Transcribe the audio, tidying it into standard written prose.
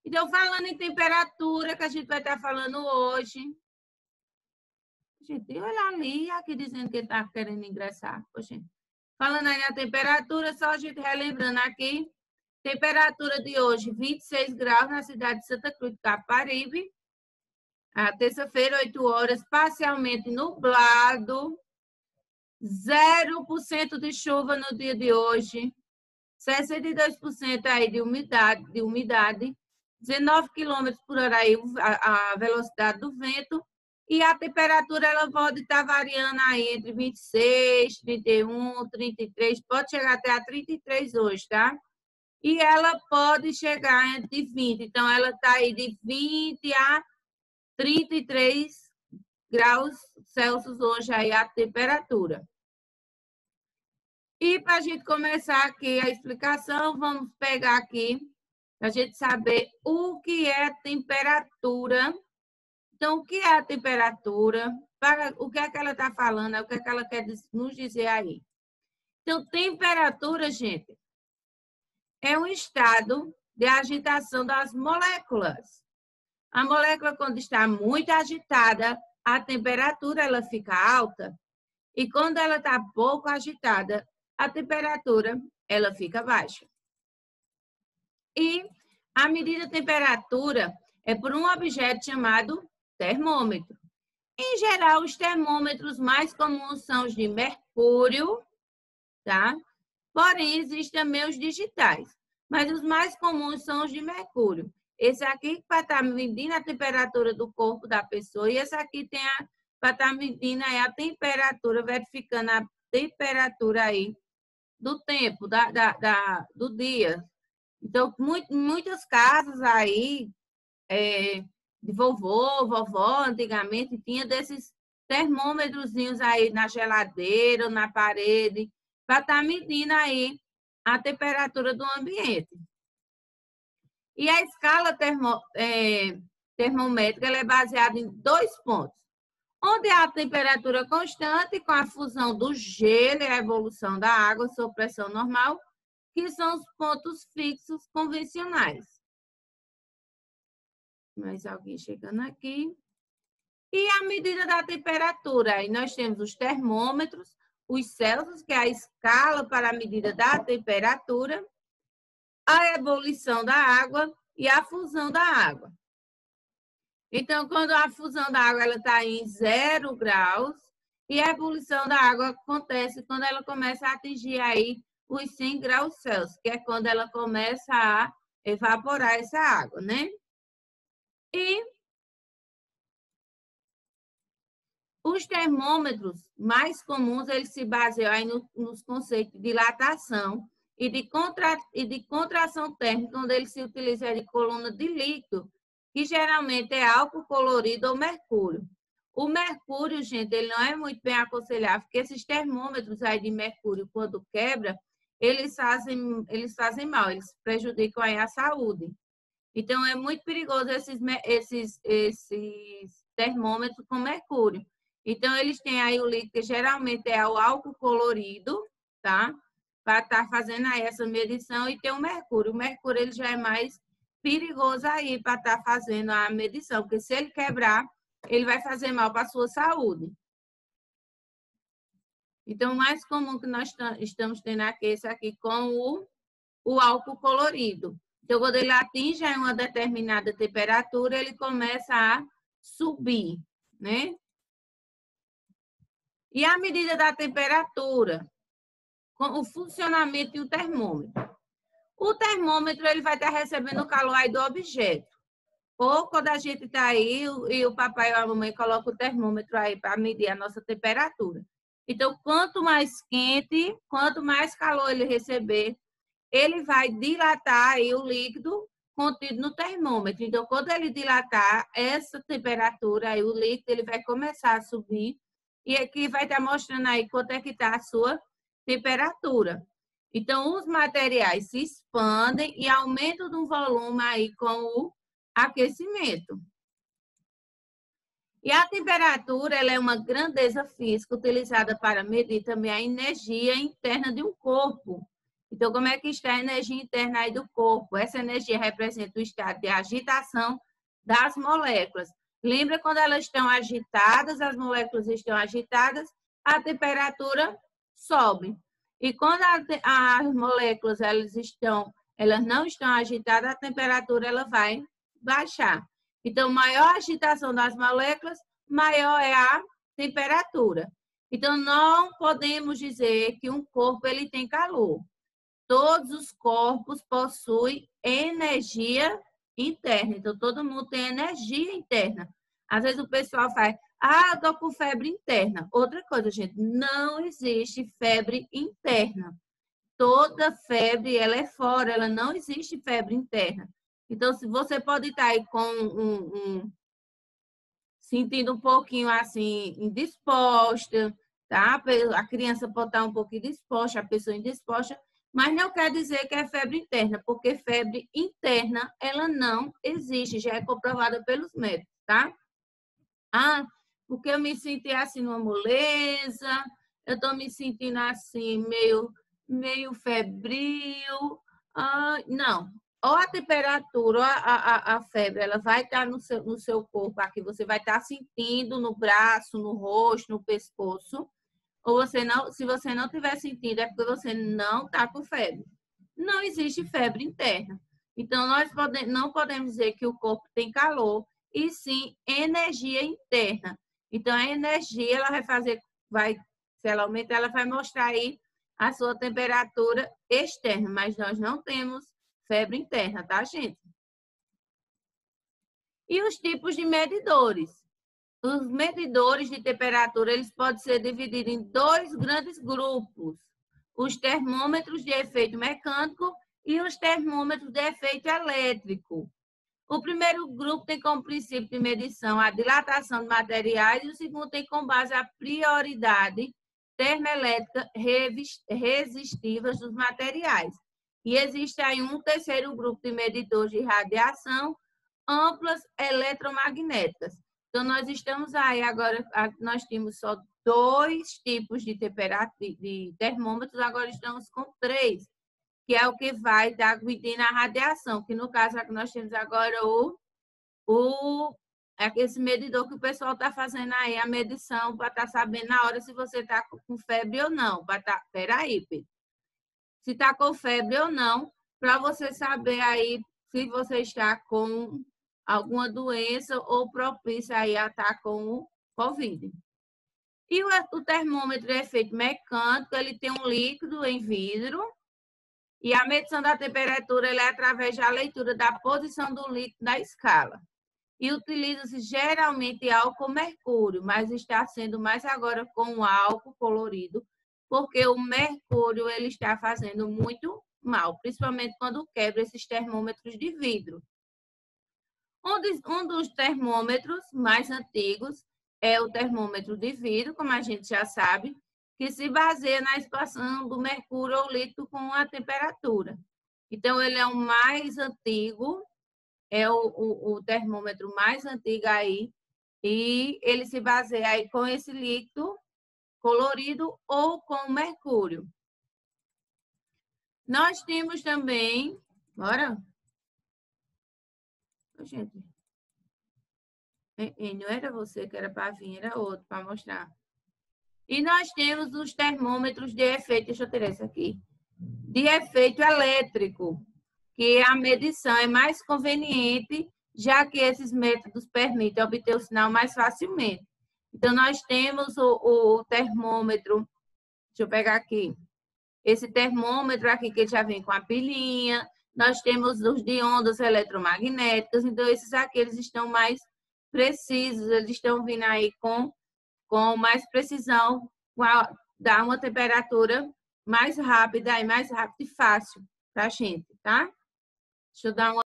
Então, falando em temperatura, que a gente vai estar falando hoje. Gente, olha ali, aqui dizendo que está querendo ingressar. Poxa, falando aí na temperatura, só a gente relembrando aqui. Temperatura de hoje, 26 graus na cidade de Santa Cruz de Caparibe. A terça-feira, 8 horas, parcialmente nublado. 0% de chuva no dia de hoje. 62% aí de umidade. 19 km por hora aí a velocidade do vento. E a temperatura ela pode estar variando aí entre 26, 31, 33, pode chegar até a 33 hoje, tá? E ela pode chegar entre 20. Então, ela está aí de 20 a 33 graus Celsius hoje aí a temperatura. E para a gente começar aqui a explicação, vamos pegar aqui para a gente saber o que é temperatura. Então, o que é a temperatura? O que é que ela está falando? O que é que ela quer nos dizer aí? Então, temperatura, gente, é um estado de agitação das moléculas. A molécula, quando está muito agitada, a temperatura ela fica alta. E quando ela está pouco agitada, a temperatura ela fica baixa. E a medida de temperatura é por um objeto chamado termômetro. Em geral, os termômetros mais comuns são os de mercúrio, tá? Porém, existem também os digitais, mas os mais comuns são os de mercúrio. Esse aqui para estar medindo a temperatura do corpo da pessoa e esse aqui tem para estar medindo aí a temperatura, verificando a temperatura aí do tempo, do dia. Então, muitas casas aí, de vovó, antigamente, tinha desses termômetrozinhos aí na geladeira, na parede, para estar medindo aí a temperatura do ambiente. E a escala termométrica ela é baseada em 2 pontos, onde há a temperatura constante com a fusão do gelo e a evolução da água sob pressão normal, que são os pontos fixos convencionais. Mais alguém chegando aqui. E a medida da temperatura? Aí nós temos os termômetros, os Celsius, que é a escala para a medida da temperatura, a ebulição da água e a fusão da água. Então, quando a fusão da água está em 0 graus e a ebulição da água acontece quando ela começa a atingir aí os 100 graus Celsius, que é quando ela começa a evaporar essa água, né? E os termômetros mais comuns, eles se baseiam aí nos conceitos de dilatação e de contração térmica, onde ele se utiliza de coluna de líquido, que geralmente é álcool colorido ou mercúrio. O mercúrio, gente, ele não é muito bem aconselhável, porque esses termômetros aí de mercúrio, quando quebra, eles fazem mal, eles prejudicam aí a saúde. Então, é muito perigoso esses termômetros com mercúrio. Então, eles têm aí o líquido, que geralmente é o álcool colorido, tá? Para estar fazendo aí essa medição e tem o mercúrio. O mercúrio, ele já é mais perigoso aí para estar fazendo a medição, porque se ele quebrar, ele vai fazer mal para a sua saúde. Então, o mais comum que nós estamos tendo aqui é esse aqui com o álcool colorido. Então, quando ele atinge uma determinada temperatura, ele começa a subir, né? E a medida da temperatura, com o funcionamento do termômetro. O termômetro ele vai estar recebendo o calor aí do objeto. Ou quando a gente está aí e o papai ou a mamãe colocam o termômetro aí para medir a nossa temperatura. Então, quanto mais quente, quanto mais calor ele receber, ele vai dilatar aí o líquido contido no termômetro. Então, quando ele dilatar essa temperatura, aí o líquido ele vai começar a subir e aqui vai estar mostrando aí quanto é que está a sua temperatura. Então, os materiais se expandem e aumentam no volume aí com o aquecimento. E a temperatura ela é uma grandeza física utilizada para medir também a energia interna de um corpo. Então, como é que está a energia interna aí do corpo? Essa energia representa o estado de agitação das moléculas. Lembra quando elas estão agitadas, as moléculas estão agitadas, a temperatura sobe. E quando as moléculas elas não estão agitadas, a temperatura ela vai baixar. Então, maior a agitação das moléculas, maior é a temperatura. Então, não podemos dizer que um corpo ele tem calor. Todos os corpos possuem energia interna. Então, todo mundo tem energia interna. Às vezes o pessoal faz, eu tô com febre interna. Outra coisa, gente, não existe febre interna. Toda febre, ela é fora, ela não existe febre interna. Então, se você pode estar aí com sentindo um pouquinho assim, indisposta, tá? A criança pode estar um pouco indisposta, a pessoa indisposta, mas não quer dizer que é febre interna, porque febre interna, ela não existe, já é comprovada pelos médicos, tá? Porque eu me senti assim numa moleza, eu estou me sentindo assim meio febril. Não, ou a temperatura, ou a febre, ela vai estar no seu corpo, aqui você vai estar sentindo no braço, no rosto, no pescoço, ou se você não estiver sentindo, é porque você não está com febre. Não existe febre interna. Então, nós não podemos dizer que o corpo tem calor, e sim energia interna. Então, a energia, ela se ela aumentar, ela vai mostrar aí a sua temperatura externa, mas nós não temos febre interna, tá, gente? E os tipos de medidores? Os medidores de temperatura, eles podem ser divididos em dois grandes grupos. Os termômetros de efeito mecânico e os termômetros de efeito elétrico. O primeiro grupo tem como princípio de medição a dilatação de materiais e o segundo tem como base a prioridade termoelétrica resistivas dos materiais. E existe aí um terceiro grupo de medidores de radiação amplas eletromagnéticas. Então, nós estamos aí agora, nós tínhamos só 2 tipos de termômetros, agora estamos com 3, que é o que vai dar medindo a radiação, que no caso é que nós temos agora esse medidor que o pessoal está fazendo aí, a medição, para estar sabendo na hora se você está com febre ou não. Peraí, Pedro. Se está com febre ou não, para você saber aí se você está com alguma doença ou propícia aí a estar com o Covid. E o termômetro de efeito mecânico, ele tem um líquido em vidro, e a medição da temperatura é através da leitura da posição do líquido na escala. E utiliza-se geralmente álcool mercúrio, mas está sendo mais agora com o álcool colorido, porque o mercúrio ele está fazendo muito mal, principalmente quando quebra esses termômetros de vidro. Um dos termômetros mais antigos é o termômetro de vidro, como a gente já sabe, que se baseia na expansão do mercúrio ao líquido com a temperatura. Então, ele é o mais antigo, é o termômetro mais antigo aí, e ele se baseia aí com esse líquido colorido ou com mercúrio. Nós temos também... Bora? Gente, não era você que era para vir, era outro para mostrar. E nós temos os termômetros de efeito, deixa eu ter esse aqui, de efeito elétrico, que a medição é mais conveniente, já que esses métodos permitem obter o sinal mais facilmente. Então, nós temos o termômetro, deixa eu pegar aqui, esse termômetro aqui que já vem com a pilinha, nós temos os de ondas eletromagnéticas, então esses aqui eles estão mais precisos, eles estão vindo aí com mais precisão, dar uma temperatura mais rápida e fácil para a gente, tá? Deixa eu dar uma